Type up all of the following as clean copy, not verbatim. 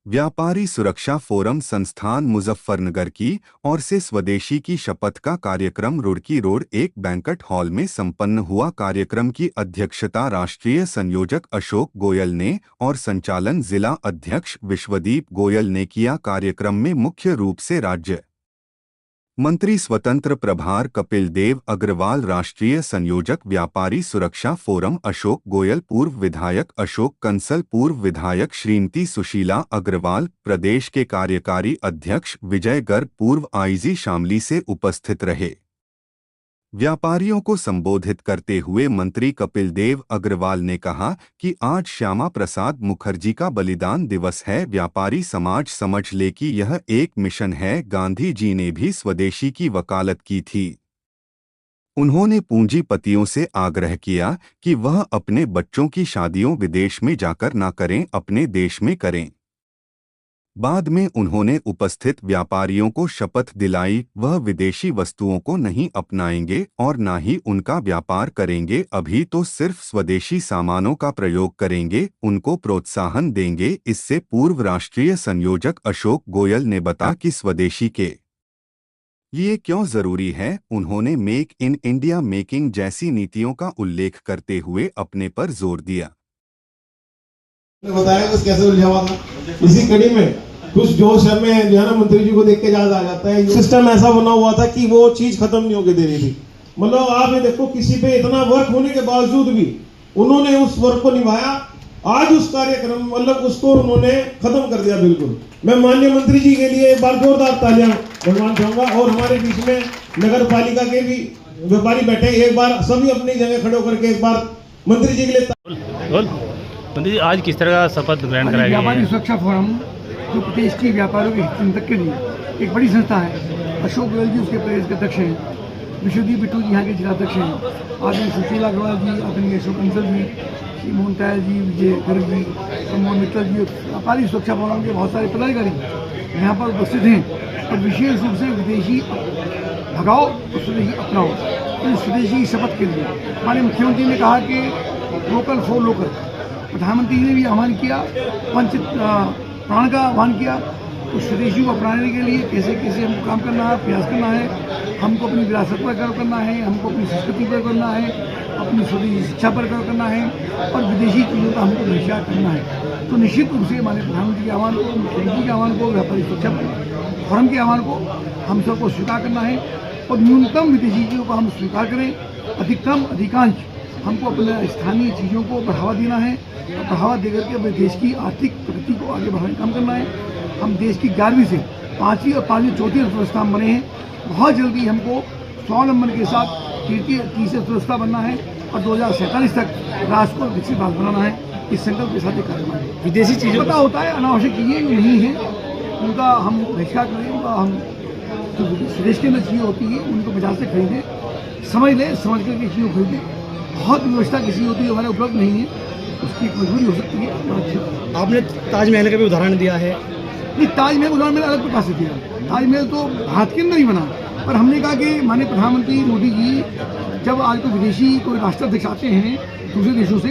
व्यापारी सुरक्षा फोरम संस्थान मुजफ्फरनगर की ओर से स्वदेशी की शपथ का कार्यक्रम रुड़की रोड एक बैंक्वेट हॉल में संपन्न हुआ। कार्यक्रम की अध्यक्षता राष्ट्रीय संयोजक अशोक गोयल ने और संचालन जिला अध्यक्ष विश्वदीप गोयल ने किया। कार्यक्रम में मुख्य रूप से राज्य मंत्री स्वतंत्र प्रभार कपिल देव अग्रवाल, राष्ट्रीय संयोजक व्यापारी सुरक्षा फोरम अशोक गोयल, पूर्व विधायक अशोक कंसल, पूर्व विधायक श्रीमती सुशीला अग्रवाल, प्रदेश के कार्यकारी अध्यक्ष विजय गर्ग, पूर्व आईजी शामली से उपस्थित रहे। व्यापारियों को संबोधित करते हुए मंत्री कपिल देव अग्रवाल ने कहा कि आज श्यामा प्रसाद मुखर्जी का बलिदान दिवस है। व्यापारी समाज समझ ले कि यह एक मिशन है। गांधी जी ने भी स्वदेशी की वकालत की थी। उन्होंने पूंजीपतियों से आग्रह किया कि वह अपने बच्चों की शादियों विदेश में जाकर ना करें, अपने देश में करें। बाद में उन्होंने उपस्थित व्यापारियों को शपथ दिलाई, वह विदेशी वस्तुओं को नहीं अपनाएंगे और न ही उनका व्यापार करेंगे। अभी तो सिर्फ स्वदेशी सामानों का प्रयोग करेंगे, उनको प्रोत्साहन देंगे। इससे पूर्व राष्ट्रीय संयोजक अशोक गोयल ने बताया कि स्वदेशी के ये क्यों जरूरी है। उन्होंने मेक इन इंडिया, मेकिंग जैसी नीतियों का उल्लेख करते हुए अपने पर जोर दिया। बताया कि कैसे उलझा हुआ था। इसी कड़ी में कुछ जोश में जो है ना मंत्री जी को देख के याद आ जाता है। सिस्टम ऐसा बना हुआ था कि वो चीज खत्म नहीं होके दे रही थी। मतलब आप ये देखो, किसी पे इतना वर्क होने के बावजूद भी उन्होंने उस वर्क को निभाया। आज उस कार्यक्रम मतलब उसको उन्होंने खत्म कर दिया बिल्कुल। मैं माननीय मंत्री जी के लिए एक बार जोरदार तालियां बनवाना चाहूंगा। और हमारे बीच में नगर पालिका के भी व्यापारी बैठे, एक बार सभी अपनी जगह खड़े होकर के एक बार मंत्री जी के लिए। मंत्री जी, आज किस तरह का शपथ ग्रहण कराया गया? व्यापारी सुरक्षा फोरम जो प्रदेश की व्यापारियों के हितचिंतक के लिए एक बड़ी संस्था है। अशोक गोयल जी उसके प्रदेश के अध्यक्ष हैं, विश्वदीप बिट्टू जी यहाँ के जिलाध्यक्ष हैं, आदरणीय सुशीला अग्रवाल जी, आदरणीय अशोक कंसल जी, श्री मोहन तायल जी, विजय गर्ग जी, मोहन मित्तल जी, व्यापारी सुरक्षा फोरम के बहुत सारे पदाधिकारी यहाँ पर उपस्थित हैं। और विशेष रूप से विदेशी भगाओ और स्वदेशी अपनाओ, तो स्वदेशी की शपथ के लिए हमारे मुख्यमंत्री ने कहा कि लोकल फॉर लोकल। प्रधानमंत्री ने भी आह्वान किया, पंच प्राण का आह्वान किया। तो स्वदेशी को अपनाने के लिए कैसे कैसे हमको काम करना है, प्रयास करना है। हमको अपनी विरासत पर गर्व करना है, हमको अपनी संस्कृति पर करना है, अपनी स्वदेशी शिक्षा पर गर्व करना है और विदेशी चीज़ों का हमको बहिष्कार करना है। तो निश्चित रूप से हमारे प्रधानमंत्री के आह्वान को, मुख्यमंत्री के आह्वान को, व्यापारी सुरक्षा फोरम के आह्वान को हम सबको स्वीकार करना है और न्यूनतम विदेशी चीज़ों को हम स्वीकार करें। अधिकतम अधिकांश हमको अपने स्थानीय चीज़ों को बढ़ावा देना है और बढ़ावा देकर के अपने देश की आर्थिक प्रगति को आगे बढ़ाने का काम करना है। हम देश की 11वीं से 5वीं और 5वीं चौथी अर्थव्यवस्था में बने हैं। बहुत जल्दी हमको स्वावलंबन के साथ तीसरी अर्थव्यवस्था बनना है और 2047 तक राष्ट्र को विकसित राष्ट्र बनाना है। इस संकल्प के साथ कार्य करना है। विदेशी चीज़ें पता होता है, अनावश्यक चीज़ें जो नहीं है उनका हम बहिष्कार करें, उनका हम जो स्वदेश के अंदर चीज़ें होती है उनको बाजार से खरीदें, समझ लें, समझ करके चीज़ों को खरीदें। बहुत व्यवस्था किसी होती है हमारे उपलब्ध नहीं है, उसकी एक मजबूरी हो सकती है। आपने ताजमहल का भी उदाहरण दिया है। नहीं, ताजमहल उदाहरण मैंने अलग प्रकार से दिया। ताजमहल तो भारत के अंदर ही बना, पर हमने कहा कि माननीय प्रधानमंत्री मोदी जी जब आज कोई विदेशी कोई राष्ट्राध्यक्ष आते हैं दूसरे देशों से,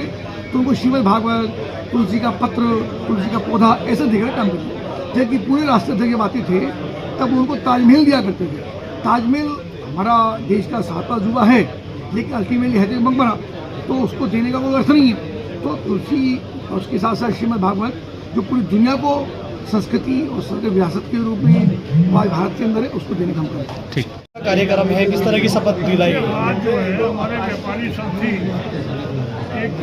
तो उनको श्रीमद् भागवत, तुलसी का पत्र, तुलसी का पौधा ऐसा देकर काम करते थे। जबकि पूरे राष्ट्राध्यक्ष जब आते थे तब उनको ताजमहल दिया करते थे। ताजमहल हमारा देश का 7वां अजूबा है, लेकिन अल्टीमेटली है मकबरा, तो उसको देने का कोई अर्थ नहीं है। तो तुलसी और उसके साथ साथ श्रीमद् भागवत जो पूरी दुनिया को संस्कृति और संस्कृति विरासत के रूप में आज भारत के अंदर है, उसको देने का हम करें। ठीक कार्यक्रम है, किस तरह की शपथ दिलाई गई? आज जो है हमारे व्यापारी साथी एक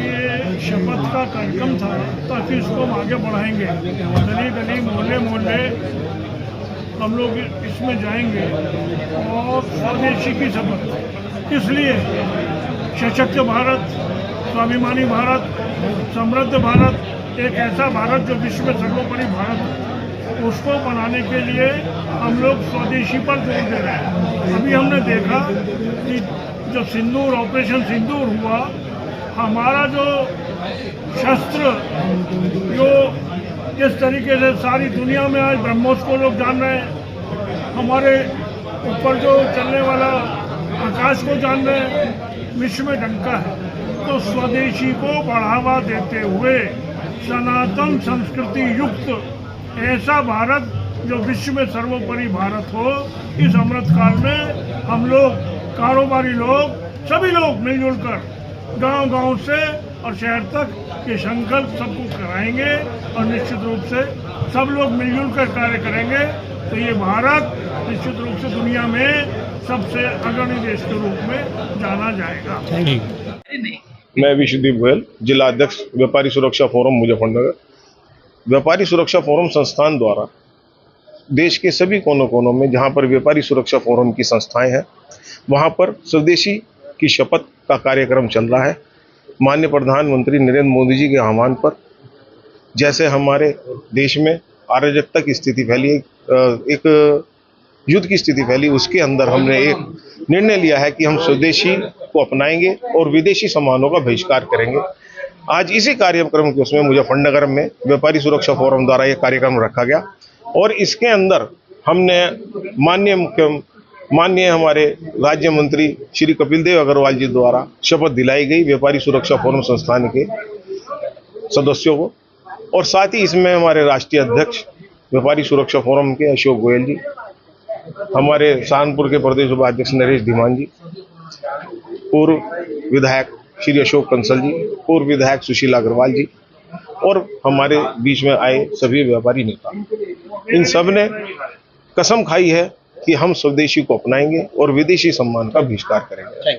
शपथ का कार्यक्रम था, ताकि इसको हम आगे बढ़ाएंगे। गली गली मोहल्ले मोहल्ले हम लोग इसमें जाएंगे और स्वदेशी की शपथ, इसलिए सशक्त भारत, स्वाभिमानी भारत, समृद्ध भारत, एक ऐसा भारत जो विश्व में सर्वोपरि भारत है, उसको बनाने के लिए हम लोग स्वदेशी पर जोर दे रहे हैं। अभी हमने देखा कि जब सिंदूर, ऑपरेशन सिंदूर हुआ, हमारा जो शस्त्र जो जिस तरीके से सारी दुनिया में आज ब्रह्मोस को लोग जान रहे हैं, हमारे ऊपर जो चलने वाला आकाश को जान रहे हैं, विश्व में डंका है। तो स्वदेशी को बढ़ावा देते हुए सनातन संस्कृति युक्त ऐसा भारत जो विश्व में सर्वोपरि भारत हो। इस अमृत काल में हम लोग, कारोबारी लोग, सभी लोग मिलजुल कर गांव-गांव से और शहर तक ये संकल्प सबको कराएंगे और निश्चित रूप से सब लोग मिलजुल कर कार्य करेंगे तो ये भारत निश्चित रूप से दुनिया में सबसे अग्रणी देश के रूप में जाना जाएगा। मैं विश्वदीप गोयल, जिला अध्यक्ष व्यापारी सुरक्षा फोरम मुजफ्फरनगर। व्यापारी सुरक्षा फोरम संस्थान द्वारा देश के सभी कोनों कोनों में जहां पर व्यापारी सुरक्षा फोरम की संस्थाएं हैं वहां पर स्वदेशी की शपथ का कार्यक्रम चल रहा है। माननीय प्रधानमंत्री नरेंद्र मोदी जी के आह्वान पर, जैसे हमारे देश में अराजकता की स्थिति फैली, एक युद्ध की स्थिति फैली, उसके अंदर हमने एक निर्णय लिया है कि हम स्वदेशी को अपनाएंगे और विदेशी सामानों का बहिष्कार करेंगे। आज इसी कार्यक्रम के उसमें मुजफ्फरनगर में व्यापारी सुरक्षा फोरम द्वारा यह कार्यक्रम रखा गया और इसके अंदर हमने माननीय हमारे राज्य मंत्री श्री कपिल देव अग्रवाल जी द्वारा शपथ दिलाई गई व्यापारी सुरक्षा फोरम संस्थान के सदस्यों को, और साथ ही इसमें हमारे राष्ट्रीय अध्यक्ष व्यापारी सुरक्षा फोरम के अशोक गोयल जी, हमारे सहारनपुर के प्रदेश उपाध्यक्ष नरेश धीमान जी, पूर्व विधायक श्री अशोक कंसल जी, पूर्व विधायक सुशीला अग्रवाल जी और हमारे बीच में आए सभी व्यापारी नेता, इन सब ने कसम खाई है कि हम स्वदेशी को अपनाएंगे और विदेशी सम्मान का बहिष्कार करेंगे।